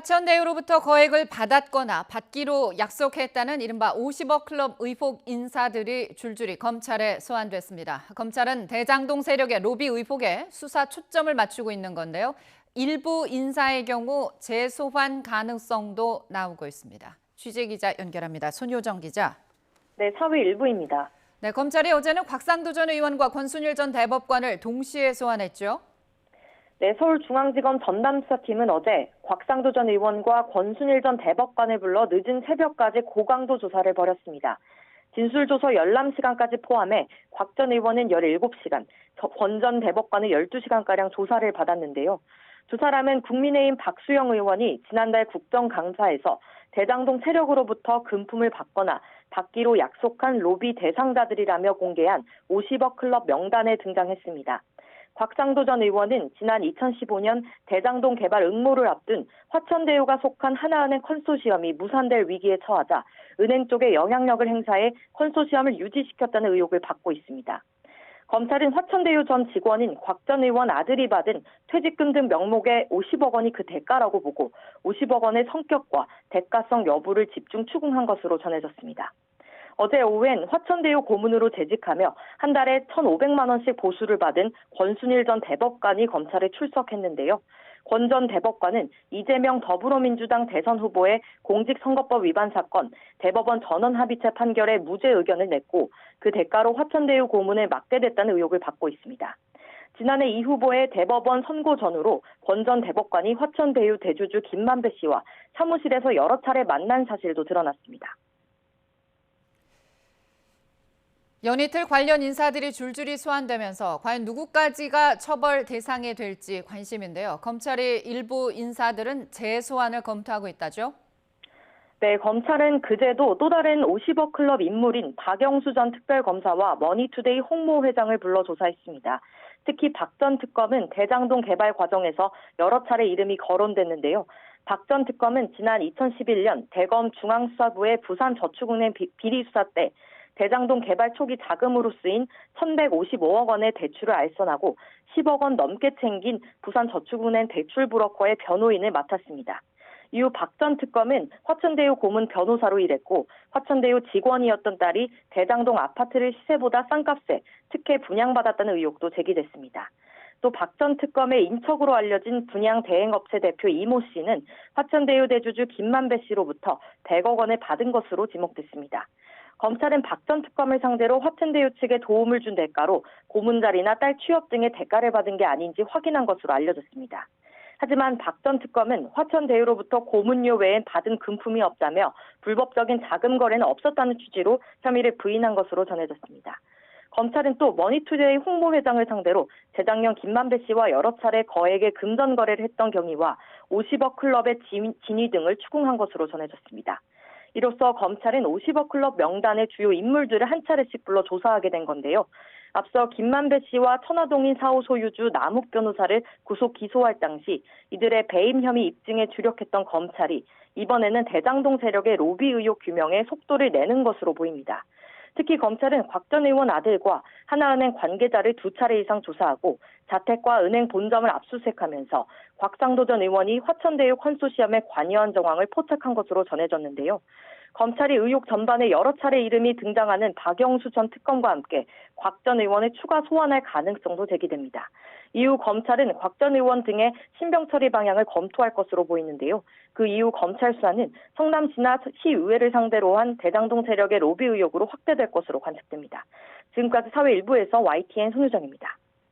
화천대유로부터 거액을 받았거나 받기로 약속했다는 이른바 50억 클럽 의혹 인사들이 줄줄이 검찰에 소환됐습니다. 검찰은 대장동 세력의 로비 의혹에 수사 초점을 맞추고 있는 건데요. 일부 인사의 경우 재소환 가능성도 나오고 있습니다. 취재기자 연결합니다. 손효정 기자. 네, 사회 일부입니다. 네, 검찰이 어제는 곽상도 전 의원과 권순일 전 대법관을 동시에 소환했죠. 네, 서울중앙지검 전담수사팀은 어제 곽상도 전 의원과 권순일 전 대법관을 불러 늦은 새벽까지 고강도 조사를 벌였습니다. 진술조서 열람 시간까지 포함해 곽 전 의원은 17시간, 권 전 대법관은 12시간가량 조사를 받았는데요. 두 사람은 국민의힘 박수영 의원이 지난달 국정감사에서 대장동 세력으로부터 금품을 받거나 받기로 약속한 로비 대상자들이라며 공개한 50억 클럽 명단에 등장했습니다. 곽상도 전 의원은 지난 2015년 대장동 개발 응모를 앞둔 화천대유가 속한 하나은행 컨소시엄이 무산될 위기에 처하자 은행 쪽에 영향력을 행사해 컨소시엄을 유지시켰다는 의혹을 받고 있습니다. 검찰은 화천대유 전 직원인 곽 전 의원 아들이 받은 퇴직금 등 명목의 50억 원이 그 대가라고 보고 50억 원의 성격과 대가성 여부를 집중 추궁한 것으로 전해졌습니다. 어제 오후엔 화천대유 고문으로 재직하며 한 달에 1,500만 원씩 보수를 받은 권순일 전 대법관이 검찰에 출석했는데요. 권 전 대법관은 이재명 더불어민주당 대선 후보의 공직선거법 위반 사건 대법원 전원합의체 판결에 무죄 의견을 냈고 그 대가로 화천대유 고문을 맡게 됐다는 의혹을 받고 있습니다. 지난해 이 후보의 대법원 선고 전후로 권 전 대법관이 화천대유 대주주 김만배 씨와 사무실에서 여러 차례 만난 사실도 드러났습니다. 연이틀 관련 인사들이 줄줄이 소환되면서 과연 누구까지가 처벌 대상이 될지 관심인데요. 검찰이 일부 인사들은 재소환을 검토하고 있다죠? 네, 검찰은 그제도 또 다른 50억 클럽 인물인 박영수 전 특별검사와 머니투데이 홍모 회장을 불러 조사했습니다. 특히 박 전 특검은 대장동 개발 과정에서 여러 차례 이름이 거론됐는데요. 박 전 특검은 지난 2011년 대검 중앙수사부의 부산저축은행 비리 수사 때 대장동 개발 초기 자금으로 쓰인 1,155억 원의 대출을 알선하고 10억 원 넘게 챙긴 부산저축은행 대출 브로커의 변호인을 맡았습니다. 이후 박 전 특검은 화천대유 고문 변호사로 일했고 화천대유 직원이었던 딸이 대장동 아파트를 시세보다 싼 값에 특혜 분양받았다는 의혹도 제기됐습니다. 또 박 전 특검의 인척으로 알려진 분양 대행업체 대표 이모 씨는 화천대유 대주주 김만배 씨로부터 100억 원을 받은 것으로 지목됐습니다. 검찰은 박 전 특검을 상대로 화천대유 측에 도움을 준 대가로 고문 자리나 딸 취업 등의 대가를 받은 게 아닌지 확인한 것으로 알려졌습니다. 하지만 박 전 특검은 화천대유로부터 고문료 외엔 받은 금품이 없다며 불법적인 자금 거래는 없었다는 취지로 혐의를 부인한 것으로 전해졌습니다. 검찰은 또 머니투데이 홍모 회장을 상대로 재작년 김만배 씨와 여러 차례 거액의 금전 거래를 했던 경위와 50억 클럽의 진위 등을 추궁한 것으로 전해졌습니다. 이로써 검찰은 50억 클럽 명단의 주요 인물들을 한 차례씩 불러 조사하게 된 건데요. 앞서 김만배 씨와 천화동인 사호 소유주 남욱 변호사를 구속 기소할 당시 이들의 배임 혐의 입증에 주력했던 검찰이 이번에는 대장동 세력의 로비 의혹 규명에 속도를 내는 것으로 보입니다. 특히 검찰은 곽 전 의원 아들과 하나은행 관계자를 2차례 이상 조사하고 자택과 은행 본점을 압수수색하면서 곽상도 전 의원이 화천대유 컨소시엄에 관여한 정황을 포착한 것으로 전해졌는데요. 검찰이 의혹 전반에 여러 차례 이름이 등장하는 박영수 전 특검과 함께 곽 전 의원을 추가 소환할 가능성도 제기됩니다. 이후 검찰은 곽 전 의원 등의 신병 처리 방향을 검토할 것으로 보이는데요. 그 이후 검찰 수사는 성남시나 시의회를 상대로 한 대장동 세력의 로비 의혹으로 확대될 것으로 관측됩니다. 지금까지 사회 일부에서 YTN 손효정입니다.